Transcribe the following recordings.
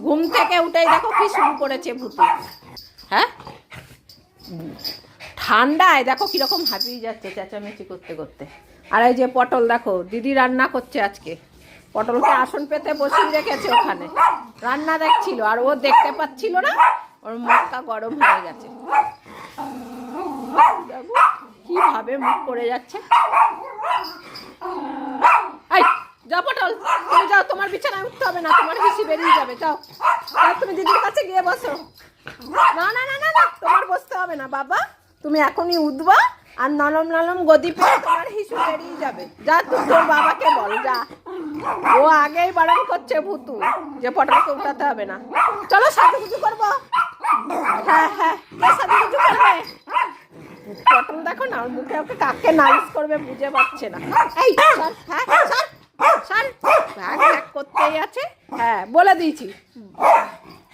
ঘুম থেকে উঠেই দেখো কি শুরু করেছে ভুতু। হ্যাঁ, ঠান্ডায় দেখো কিরকম হাঁপিয়ে যাচ্ছে চেঁচামেচি করতে করতে। আর এই যে পটল দেখো দিদি রান্না করছে আজকে, পটলকে আসন পেতে বসিয়ে রেখেছে ওখানে, রান্না দেখছিল আর ও দেখতে পাচ্ছিল না, ওর মুখটা গরম হয়ে গেছে। কিভাবে মুখ পড়ে যাচ্ছে। এই যাও পটল, তুমি যাও, তোমার বিছানায় উঠতে হবে না, তোমার হিসি বেরিয়ে যাবে। যাও তুমি দিদির কাছে গিয়ে বসো। না না না না না, তোমার বসতে হবে না বাবা, তুমি এখনই উঠবা আর নরম নরম গদি পেয়ে তোমার হিসু বেরিয়ে যাবে। যা তুই তোর বাবাকে বল, যা। ও আগেই বারণ করছে ভুতু যে পটলকে উঠাতে হবে না। চলো সাজুগুজু করবো। হ্যাঁ হ্যাঁ, সাজুগুজু করবে। পটল দেখো না, ওর মুখে ওকে কাকে নালিশ করবে বুঝে পাচ্ছে না। এই সর, হ্যাঁ সর সর, ভ্যাক ভ্যাক করতেই আছে। হ্যাঁ বলে দিয়েছি।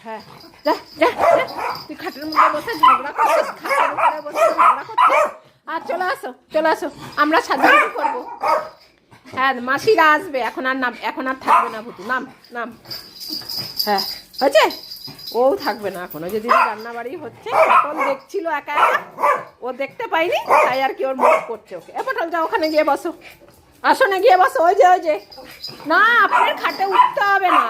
হ্যাঁ যা যা, তুই খাটের মধ্যে বসে ঝগড়া করছিস, খাটের উপরে বসে ঝগড়া করছিস। আর চলে আসো চলে আসো, আমরা সাজুগুজু করবো। হ্যাঁ মাসিরা আসবে, এখন আর নাম, এখন আর থাকবে না ভুতু, নাম নাম। হ্যাঁ হয়েছে, ও থাকবে না এখন। ওই যে দিদি রান্না বাড়ি হচ্ছে, পটল দেখছিল একা একা, ও দেখতে পাইনি তাই আর কি ওর মুখ করছে ওকে। এ পটল যাও ওখানে গিয়ে বসো, আসনে গিয়ে বসো। ওই যে ওই যে, না আপনার খাটে উঠতে হবে না,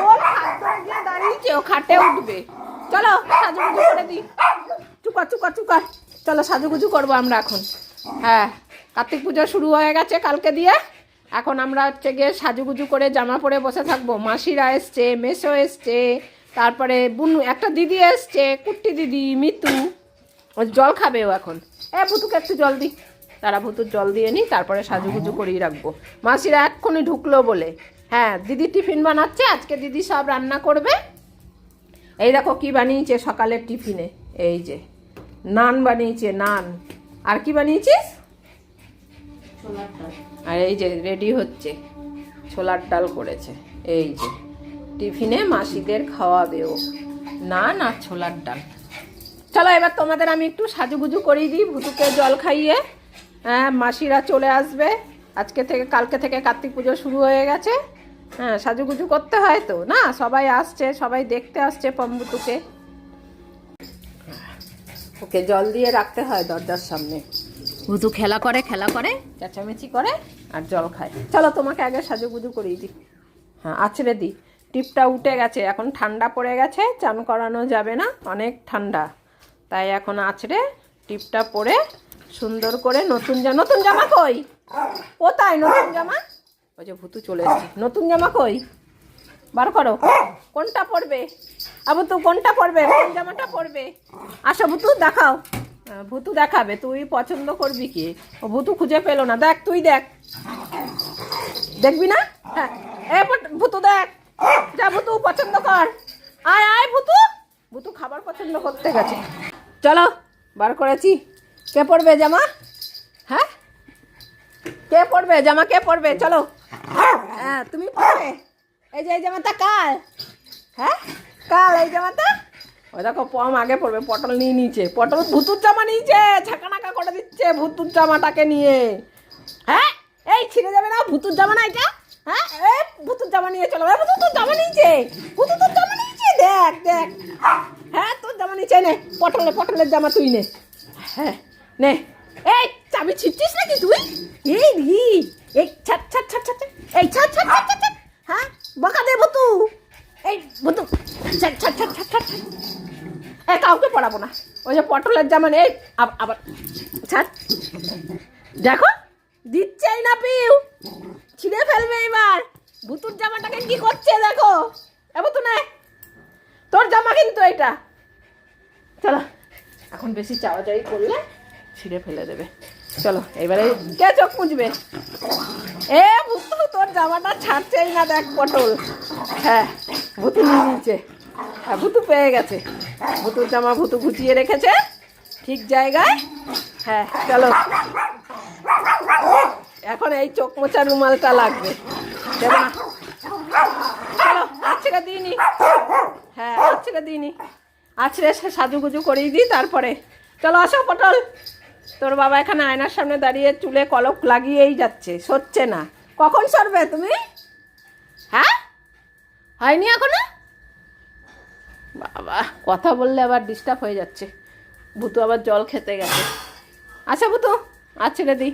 ও খাট ধরে গিয়ে দাঁড়িয়েছে, ও খাটে উঠবে। চলো সাজুগুজু করে দিই, চুকা চুকা চুকা। চলো সাজুগুজু করবো আমরা এখন। হ্যাঁ কার্তিক পুজো শুরু হয়ে গেছে কালকে দিয়ে, এখন আমরা হচ্ছে গিয়ে সাজুগুজু করে জামা পরে বসে থাকবো। মাসিরা এসছে, মেসো এসছে, তারপরে বুনু একটা দিদি এসছে, কুট্টি দিদি, মিতু। ও জল খাবে ও এখন। ভুতুকে একটু জল দিই, তারা ভুতুর জল দিয়ে নিই, তারপরে সাজুগুজু করেই রাখবো। মাসিরা এক্ষুনি ঢুকলো বলে। হ্যাঁ দিদি টিফিন বানাচ্ছে আজকে, দিদি সব রান্না করবে। এই দেখো কি বানিয়েছে সকালের টিফিনে, এই যে নান বানিয়েছে, নান। আর কি বানিয়েছিস? ছোলার ডাল। আর এই যে রেডি হচ্ছে, ছোলার ডাল করেছে। এই যে টিফিনে মাসিদের খাওয়াবে ও, নান আর ছোলার ডাল। চলো এবার তোমাদের আমি একটু সাজুগুজু করিয়ে দিই, ভুতুকে জল খাইয়ে। হ্যাঁ মাসিরা চলে আসবে আজকে থেকে, কালকে থেকে কার্তিক পুজো শুরু হয়ে গেছে। হ্যাঁ সাজুগুজু করতে হয় তো না, সবাই আসছে, সবাই দেখতে আসছে পম্বুতুকে। ওকে জল দিয়ে রাখতে হয় দরজার সামনে। ভুতু খেলা করে চেঁচামেচি করে আর জল খায়। চলো তোমাকে আগে সাজুগুজু করিয়ে দিই। হ্যাঁ আছড়ে দিই, টিপটা উঠে গেছে, এখন ঠান্ডা পড়ে গেছে, চান করানো যাবে না, অনেক ঠান্ডা। তাই এখন আছড়ে টিপটা পরে সুন্দর করে নতুন জামা কই? কোথায় নতুন জামা? ওই যে ভুতু চলে এসেছে। নতুন জামা কই? বার করো, কোনটা পরবে? ভুতু কোনটা পরবে, কোন জামাটা পরবে? আসো ভুতু দেখাও। ভুতু দেখাবে, তুই পছন্দ করবি কি? ও ভুতু খুঁজে পেলো না, দেখ তুই দেখ, দেখবি না? হ্যাঁ ভুতু দেখ, যা ভুতু পছন্দ কর। আয় আয় ভুতু, ভুতু খাবার পছন্দ করতে গেছে। চলো বার করেছি। কে পরবে জামা? হ্যাঁ কে পরবে জামা, কে পরবে? চলো। হ্যাঁ তুমি পরবে। এই যে এই জামাটা কাল, হ্যাঁ কাল এই জামাটা। ওই দেখো পম আগে পড়বে, পটল নিয়ে নিয়েছে, পটল ভুতুর জামা নিয়েছে, ছাকানাকা করে দিচ্ছে ভুতুর জামাটাকে নিয়ে। হ্যাঁ এই ছিঁড়ে যাবে না, ভুতুর জামা না এটা। হ্যাঁ এই ভুতুর জামা নিয়ে চলো, ভুতুর জামা নিয়েছে, ভুতুর জামা নিয়েছে, দেখ দেখ। হ্যাঁ তোর জামা নিচে নে, পটলের জামা তুই নে। হ্যাঁ নে। এই চাবি ছিটছিস নাকি তুই? এই ছাট ছাট ছাট ছাট, এই ছাট ছাট ছাট ছাট। হ্যাঁ বকা দে ভুতু, এই ভুতু ছাট ছাট ছাট ছাট ছাট। কাউকে পড়াবো না, ওই যে পটলের জামা নেই আবার ছাট। দেখো দিচ্ছেই না পিউ, ছিঁড়ে ফেলবে এবার। ভুতুর জামাটাকে কি করছে দেখো। ভুতু নে, তোর জামা কিন্তু এটা। চলো এখন বেশি চাওয়াচাই করলে ছিঁড়ে ফেলে দেবে। চলো এবারে কে চোখ মুছবে? ভুতু তোর জামাটা ছাড়ছেই না, দেখ পটল। হ্যাঁ ভুতু নিয়ে নিয়েছে, হ্যাঁ ভুতু পেয়ে গেছে। ভুতুর জামা ভুতু গুছিয়ে রেখেছে ঠিক জায়গায়। হ্যাঁ চলো এখন এই চোখ মোছা রুমালটা লাগবে, দেবো না। চলো আছড়ে দিইনি, হ্যাঁ আছড়ে দিইনি, আছড়ে সাজুগুজু করিয়ে দিই তারপরে। চলো আসো পটল, তোর বাবা এখানে আয়নার সামনে দাঁড়িয়ে চুলে কলক লাগিয়েই যাচ্ছে, সরছে না। কখন সরবে তুমি? হ্যাঁ হয়নি এখনো? বাবা কথা বললে আবার ডিস্টার্ব হয়ে যাচ্ছে। ভুতু আবার জল খেতে গেছে। আচ্ছা ভুতু আর ছেড়ে দিই।